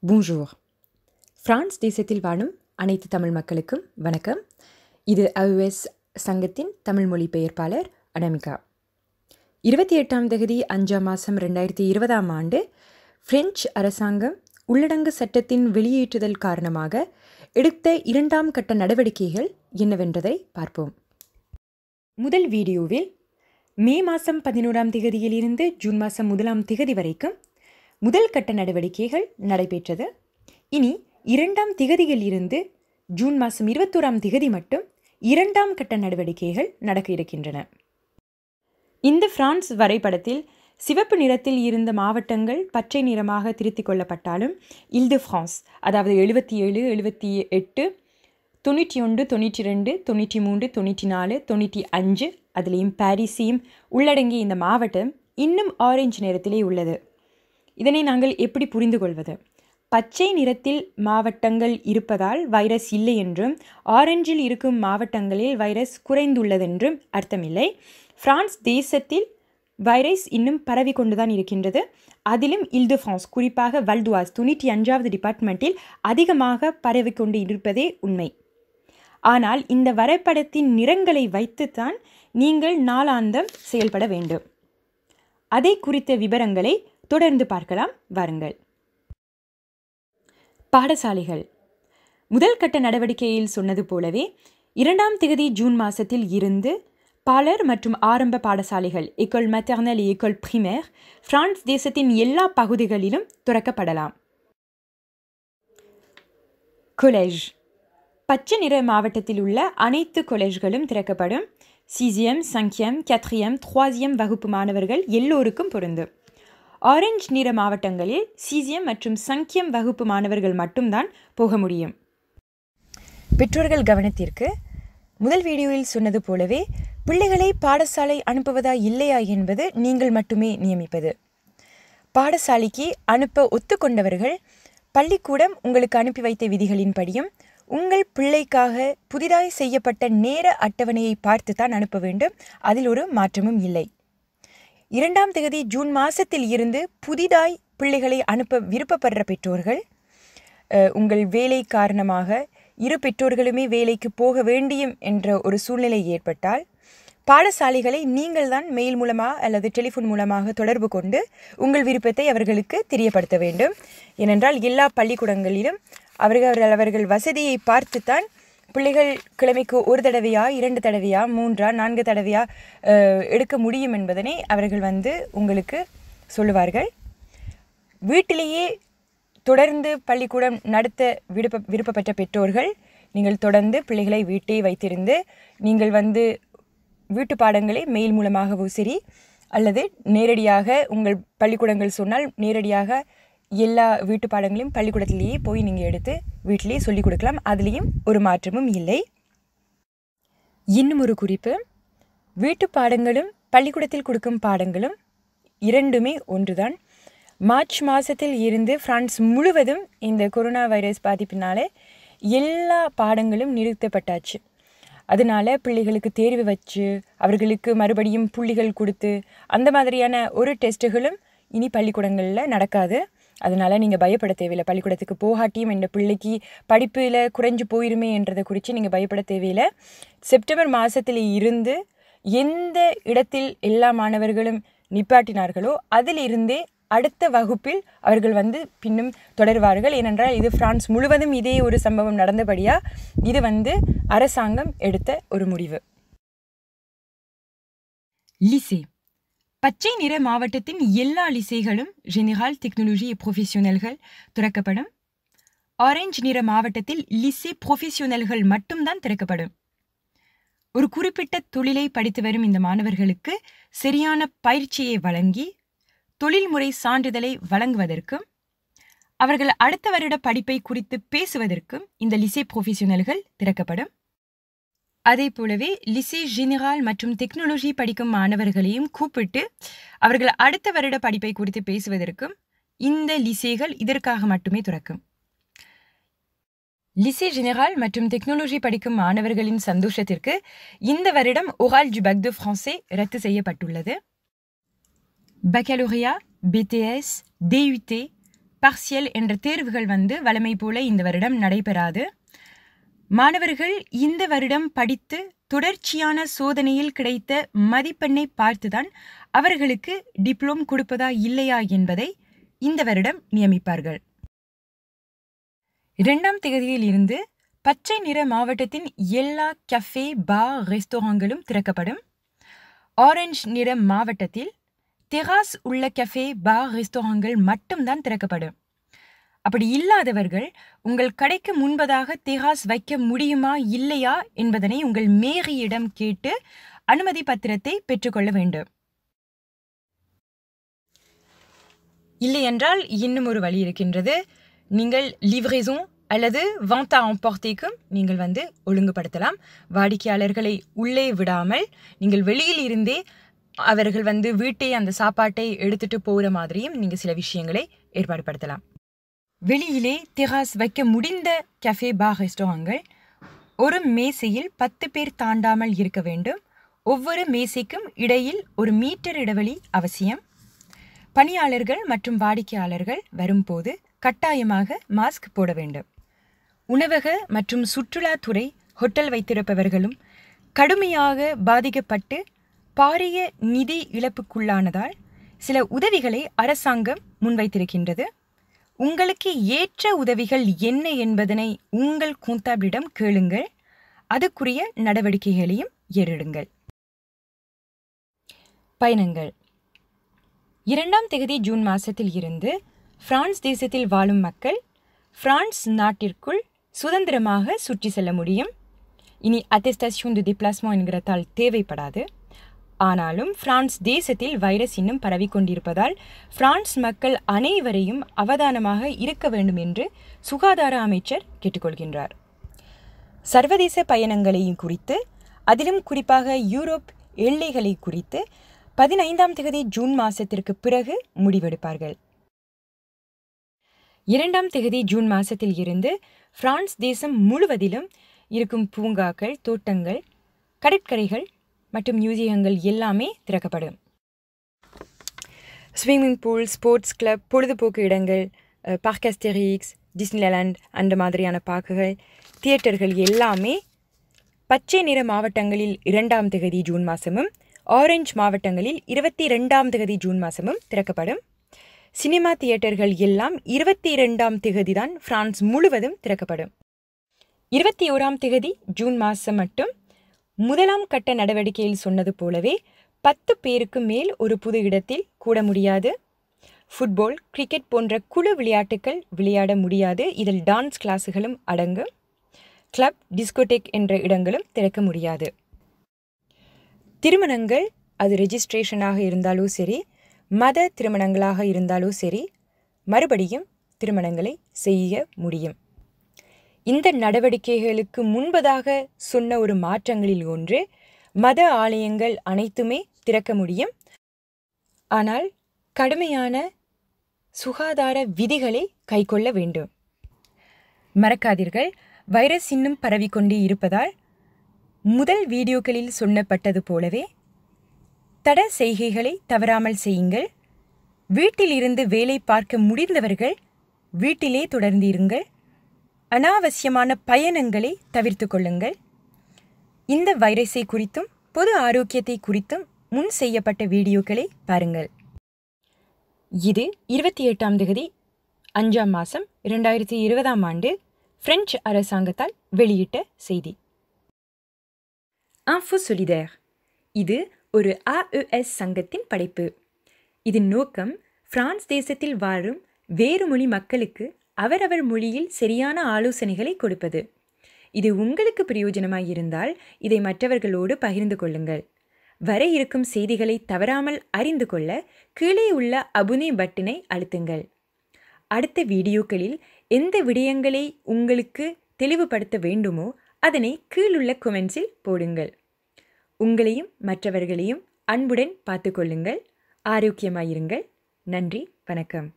Bonjour. France தேசத்தில் வாழும் அனைத்து தமிழ் மக்களுக்கும் வணக்கம். இது AES சங்கத்தின் தமிழ் மொழிபெயர்ப்பாளர் அனமிகா. 28ஆம் தேதி 5ஆம் மாதம் 2020ஆம் ஆண்டு பிரெஞ்சு அரசாங்கம் உள்ளடங்கு சட்டத்தின் வெளியேற்றுதல் காரணமாக எடுத்த 2ஆம் கட்ட நடவடிக்கைகள் என்னவென்றதை பார்ப்போம். முதல் வீடியோவில் மே மாதம் 11ஆம் தேதியிலிருந்து ஜூன் மாதம் 1ஆம் தேதி வரைக்கும் முதல் கட்ட நடவடிக்கைகள் நடைபெற்றது. இனி 2ஆம் தேதியில் இருந்து ஜூன் மாதம் 21ஆம் தேதி மட்டும் 2ஆம் கட்ட நடவடிக்கைகள் நடக்க இருக்கின்றன. இந்த பிரான்ஸ் வரைபடத்தில் சிவப்பு நிறத்தில் இருந்த மாவட்டங்கள் பச்சை நிறமாக திருத்திக் கொள்ளப்பட்டாலும் இல் தி ஃப்ரான்ஸ், அதாவது 77, 78, 91, 92, 93, 94, 95, அதிலேயும் பாரிஸையும் உள்ளடங்கிய இந்த மாவட்டம் இன்னும் ஆரஞ்சு நிறத்திலே உள்ளது. இதனை நாங்கள் எப்படி புரிந்து கொள்வது? பச்சை நிறத்தில் மாவட்டங்கள் இருப்பதால் வைரஸ் இல்லை என்றும், ஆரஞ்சில் இருக்கும் மாவட்டங்களில் வைரஸ் குறைந்துள்ளதென்றும் அர்த்தமில்லை. பிரான்ஸ் தேசத்தில் வைரஸ் இன்னும் பரவி கொண்டுதான் இருக்கின்றது. அதிலும் இல் தி ஃப்ரான்ஸ், குறிப்பாக வல்துவாஸ் 95வது டிபார்ட்மெண்ட்டில் அதிகமாக பரவி கொண்டு இருப்பதே உண்மை. ஆனால் இந்த வரைபடத்தின் நிறங்களை வைத்துத்தான் நீங்கள் நாளாந்தம் செயல்பட வேண்டும். அதை குறித்த விவரங்களை தொடர்ந்து பார்க்கலாம் வாருங்கள். பாடசாலைகள். முதல் கட்ட நடவடிக்கையில் சொன்னது போலவே 2ஆம் தேதி ஜூன் மாதத்தில் இருந்து பாலர் மற்றும் ஆரம்ப பாடசாலைகள் ஏகோல் மேட்டர்னல் ஏகோல் பிரிமேர் பிரான்ஸ் தேசத்தின் எல்லா பகுதிகளிலும் திறக்கப்படலாம். கொலேஜ். பச்சை நிற மாவட்டத்தில் உள்ள அனைத்து கொலேஜ்களும் திறக்கப்படும். 6ஆம், 5ஆம், 4ஆம், 3ஆம் வகுப்பு மாணவர்கள் எல்லோருக்கும் பொருந்தும். ஆரஞ்சு நிற மாவட்டங்களில் 6ஆம் மற்றும் 5ஆம் வகுப்பு மாணவர்கள் மட்டும்தான் போக முடியும். பெற்றோர்கள் கவனத்திற்கு, முதல் வீடியோவில் சொன்னது போலவே பிள்ளைகளை பாடசாலை அனுப்புவதா இல்லையா என்பது நீங்கள் மட்டுமே நியமிப்பது. பாடசாலைக்கு அனுப்ப ஒத்துக்கொண்டவர்கள் பள்ளிக்கூடம் உங்களுக்கு அனுப்பி வைத்த விதிகளின்படியும் உங்கள் பிள்ளைக்காக புதிதாய் செய்யப்பட்ட நேர அட்டவணையை பார்த்து தான் அனுப்ப வேண்டும். அதில் ஒரு மாற்றமும் இல்லை. 2ஆம் தேதி ஜூன் மாதத்தில் இருந்து புதிதாய் பிள்ளைகளை அனுப்ப விருப்பப்படுற பெற்றோர்கள், உங்கள் வேலை காரணமாக இரு பெற்றோர்களுமே வேலைக்கு போக வேண்டியும் என்ற ஒரு சூழ்நிலை ஏற்பட்டால் பாடசாலைகளை நீங்கள் தான் மெயில் மூலமாக அல்லது டெலிஃபோன் மூலமாக தொடர்பு கொண்டு உங்கள் விருப்பத்தை அவர்களுக்கு தெரியப்படுத்த வேண்டும். ஏனென்றால் எல்லா பள்ளிக்கூடங்களிலும் அவர்கள் வசதியை பார்த்துத்தான் பிள்ளைகள் கிழமைக்கு ஒரு தடவையா, 2 தடவையா, 3, 4 தடவையா எடுக்க முடியும் என்பதனை அவர்கள் உங்களுக்கு சொல்லுவார்கள். வீட்டிலேயே தொடர்ந்து பள்ளிக்கூடம் நடத்த விருப்பப்பட்ட பெற்றோர்கள் நீங்கள் தொடர்ந்து பிள்ளைகளை வீட்டை வைத்திருந்து நீங்கள் வீட்டு பாடங்களை மெயில் மூலமாகவோ சரி அல்லது நேரடியாக உங்கள் பள்ளிக்கூடங்கள் சொன்னால் நேரடியாக எல்லா வீட்டு பாடங்களையும் பள்ளிக்கூடத்திலேயே போய் நீங்கள் எடுத்து வீட்டிலேயே சொல்லிக் கொடுக்கலாம். அதுலேயும் ஒரு மாற்றமும் இல்லை. இன்னும் ஒரு குறிப்பு, வீட்டு பாடங்களும் பள்ளிக்கூடத்தில் கொடுக்கும் பாடங்களும் இரண்டுமே ஒன்றுதான். மார்ச் மாதத்தில் இருந்து பிரான்ஸ் முழுவதும் இந்த கொரோனா வைரஸ் பாதிப்பினாலே எல்லா பாடங்களும் நிறுத்தப்பட்டாச்சு. அதனால் பிள்ளைகளுக்கு தேர்வு வச்சு அவர்களுக்கு மறுபடியும் புள்ளிகள் கொடுத்து அந்த மாதிரியான ஒரு டெஸ்ட்டுகளும் இனி பள்ளிக்கூடங்களில் நடக்காது. அதனால் நீங்கள் பயப்பட தேவையில்லை. பள்ளிக்கூடத்துக்கு போகாட்டியும் இந்த பிள்ளைக்கு படிப்பில் குறைஞ்சு போயிருமே என்றதை குறித்து நீங்கள் பயப்பட தேவையில்லை. செப்டம்பர் மாதத்தில் இருந்து எந்த இடத்தில் எல்லா மாணவர்களும் நிப்பாட்டினார்களோ அதிலிருந்தே அடுத்த வகுப்பில் அவர்கள் பின்னும் தொடர்வார்கள். ஏனென்றால் இது பிரான்ஸ் முழுவதும் இதே ஒரு சம்பவம் நடந்தபடியாக இது அரசாங்கம் எடுத்த ஒரு முடிவு. லிசே. பச்சை நிற மாவட்டத்தின் எல்லா லிசேகளும் ஜெனரல், டெக்னாலஜி ப்ரொஃபஷனல்கள் திறக்கப்படும். ஆரஞ்சு நிற மாவட்டத்தில் லிசே ப்ரொஃபஷனல்கள் மட்டும்தான் திறக்கப்படும். ஒரு குறிப்பிட்ட தொழிலை படித்து வரும் இந்த மாணவர்களுக்கு சரியான பயிற்சியை வழங்கி தொழில்முறை சான்றிதழை வழங்குவதற்கும் அவர்கள் அடுத்த வருட படிப்பை குறித்து பேசுவதற்கும் இந்த லிசே ப்ரொஃபஷனல்கள் திறக்கப்படும். அதே போலவே லிசே ஜெனரல் மற்றும் டெக்னாலஜி படிக்கும் மாணவர்களையும் கூப்பிட்டு அவர்கள் அடுத்த வருட படிப்பை குறித்து பேசுவதற்கும் இந்த லிசேகள் இதற்காக மட்டுமே திறக்கும். லிசே ஜெனரல் மற்றும் டெக்னாலஜி படிக்கும் மாணவர்களின் சந்தோஷத்திற்கு இந்த வருடம் ஓரால் டு பேக் டு ஃப்ரான்ஸே ரத்து செய்யப்பட்டுள்ளது. பக்கலோரியா, BTS, DUT பார்சியல் என்ற தேர்வுகள் வழமை போல இந்த வருடம் நடைபெறாது. மாணவர்கள் இந்த வருடம் படித்து தொடர்ச்சியான சோதனையில் கிடைத்த மதிப்பெண்ணை பார்த்துதான் அவர்களுக்கு டிப்ளோம் கொடுப்பதா இல்லையா என்பதை இந்த வருடம் நியமிப்பார்கள். 2ஆம் தேதியில் இருந்து பச்சை நிற மாவட்டத்தின் எல்லா கஃபே, பார், ரெஸ்டாரங்களும் திறக்கப்படும். ஆரஞ்சு நிற மாவட்டத்தில் தெராஸ் உள்ள கஃபே, பார், ரெஸ்டாரங்கள் மட்டும்தான் திறக்கப்படும். அப்படி இல்லாதவர்கள் உங்கள் கடைக்கு முன்பதாக தெராஸ் வைக்க முடியுமா இல்லையா என்பதனை உங்கள் மேரியிடம் கேட்டு அனுமதி பத்திரத்தை பெற்றுக்கொள்ள வேண்டும். இல்லையென்றால் இன்னும் ஒரு வழி இருக்கின்றது. நீங்கள் லிவ்ரேசன் அல்லது வண்ட் à emporterக்கும் நீங்கள் ஒழுங்குபடுத்தலாம். வாடிக்கையாளர்களை உள்ளே விடாமல் நீங்கள் வெளியில் இருந்தே அவர்கள் வீட்டை அந்த சாப்பாட்டை எடுத்துட்டு போகிற மாதிரியும் நீங்கள் சில விஷயங்களை ஏற்பாடுபடுத்தலாம். வெளியிலே தெராஸ் வைக்க முடிந்த கஃபே, பார், ரெஸ்டாரங்கள் ஒரு மேசையில் 10 பேர் தாண்டாமல் இருக்க வேண்டும். ஒவ்வொரு மேசைக்கும் இடையில் 1 மீட்டர் இடைவெளி அவசியம். பணியாளர்கள் மற்றும் வாடிக்கையாளர்கள் வரும்போது கட்டாயமாக மாஸ்க் போட வேண்டும். உணவக மற்றும் சுற்றுலாத்துறை ஹோட்டல் வைத்திருப்பவர்களும் கடுமையாக பாதிக்கப்பட்டு பாரிய நிதி இழப்புக்குள்ளானதால் சில உதவிகளை அரசாங்கம் முன்வைத்திருக்கின்றது. உங்களுக்கு ஏற்ற உதவிகள் என்ன என்பதனை உங்கள் கூந்தாபிடம் கேளுங்கள். அதுக்குரிய நடவடிக்கைகளையும் ஏறிடுங்கள். பயணங்கள் 2ஆம் தேதி ஜூன் மாதத்தில் இருந்து பிரான்ஸ் தேசத்தில் வாழும் மக்கள் பிரான்ஸ் நாட்டிற்குள் சுதந்திரமாக சுற்றி செல்ல முடியும். இனி அட்டெஸ்டேஷன் de déplacement என்கிற தாள் தேவைப்படாது. ஆனாலும் பிரான்ஸ் தேசத்தில் வைரஸ் இன்னும் பரவிக்கொண்டிருப்பதால் பிரான்ஸ் மக்கள் அனைவரையும் அவதானமாக இருக்க வேண்டும் என்று சுகாதார அமைச்சர் கேட்டுக்கொள்கின்றார். சர்வதேச பயணங்களையும் குறித்து, அதிலும் குறிப்பாக யூரோப் எல்லைகளை குறித்து 15ஆம் தேதி ஜூன் மாதத்திற்கு பிறகு முடிவெடுப்பார்கள். 2ஆம் தேதி ஜூன் மாதத்தில் இருந்து பிரான்ஸ் தேசம் முழுவதிலும் இருக்கும் பூங்காக்கள், தோட்டங்கள், கடற்கரைகள் மற்றும் மியூசியங்கள் எல்லாமே திறக்கப்படும். ஸ்விம்மிங் பூல், ஸ்போர்ட்ஸ் கிளப், பொழுதுபோக்கு இடங்கள், பார்க் அஸ்டெரிக்ஸ், டிஸ்னிலேண்ட் அந்த மாதிரியான பார்க்குகள், தியேட்டர்கள் எல்லாமே பச்சை நிற மாவட்டங்களில் 2ஆம் தேதி ஜூன் மாதமும், ஆரஞ்சு மாவட்டங்களில் 22ஆம் தேதி ஜூன் மாதமும் திறக்கப்படும். சினிமா தியேட்டர்கள் எல்லாம் 22ஆம் தேதி தான் பிரான்ஸ் முழுவதும் திறக்கப்படும். 21ஆம் தேதி ஜூன் மாதம் மட்டும் முதலாம் கட்ட நடவடிக்கையில் சொன்னது போலவே 10 பேருக்கு மேல் ஒரு புது இடத்தில் கூட முடியாது. ஃபுட்பால், கிரிக்கெட் போன்ற குழு விளையாட்டுகள் விளையாட முடியாது. இதில் டான்ஸ் கிளாஸுகளும் அடங்கும். கிளப், டிஸ்கோடெக் என்ற இடங்களும் திறக்க முடியாது. திருமணங்கள், அது ரெஜிஸ்ட்ரேஷனாக இருந்தாலும் சரி, மத திருமணங்களாக இருந்தாலும் சரி, மறுபடியும் திருமணங்களை செய்ய முடியும். இந்த நடவடிக்கைகளுக்கு முன்பதாக சொன்ன ஒரு மாற்றங்களில் ஒன்று, மத ஆலயங்கள் அனைத்துமே திறக்க முடியும். ஆனால் கடுமையான சுகாதார விதிகளை கைக்கொள்ள வேண்டும். மறக்காதீர்கள், வைரஸ் இன்னும் பரவிக்கொண்டே இருப்பதால் முதல் வீடியோக்களில் சொன்னப்பட்டது போலவே தட செய்கைகளை தவறாமல் செய்யுங்கள். வீட்டில் இருந்து வேலை பார்க்க முடிந்தவர்கள் வீட்டிலே தொடர்ந்து இருங்கள். அனாவசியமான பயணங்களை தவிர்த்து கொள்ளுங்கள். இந்த வைரஸை குறித்தும் பொது ஆரோக்கியத்தை குறித்தும் முன் செய்யப்பட்ட வீடியோக்களை பாருங்கள். இது 28ஆம் தேதி 5ஆம் மாதம் 2020ஆம் ஆண்டு பிரெஞ்சு அரசாங்கத்தால் வெளியிட்ட செய்தி. இன்ஃபோ சொலிடேர். இது ஒரு AES சங்கத்தின் படைப்பு. இதன் நோக்கம் பிரான்ஸ் தேசத்தில் வாழும் வேறு மொழி மக்களுக்கு அவரவர் மொழியில் சரியான ஆலோசனைகளை கொடுப்பது. இது உங்களுக்கு பிரயோஜனமாய் இருந்தால் இதை மற்றவர்களோடு பகிர்ந்து கொள்ளுங்கள். வர இருக்கும் செய்திகளை தவறாமல் அறிந்து கொள்ள கீழே உள்ள அபுனே பட்டனை அழுத்துங்கள். அடுத்த வீடியோக்களில் எந்த விடயங்களை உங்களுக்கு தெளிவுபடுத்த வேண்டுமோ அதனை கீழுள்ள கொமெண்ட்ஸில் போடுங்கள். உங்களையும் மற்றவர்களையும் அன்புடன் பார்த்து கொள்ளுங்கள். ஆரோக்கியமாயிருங்கள். நன்றி, வணக்கம்.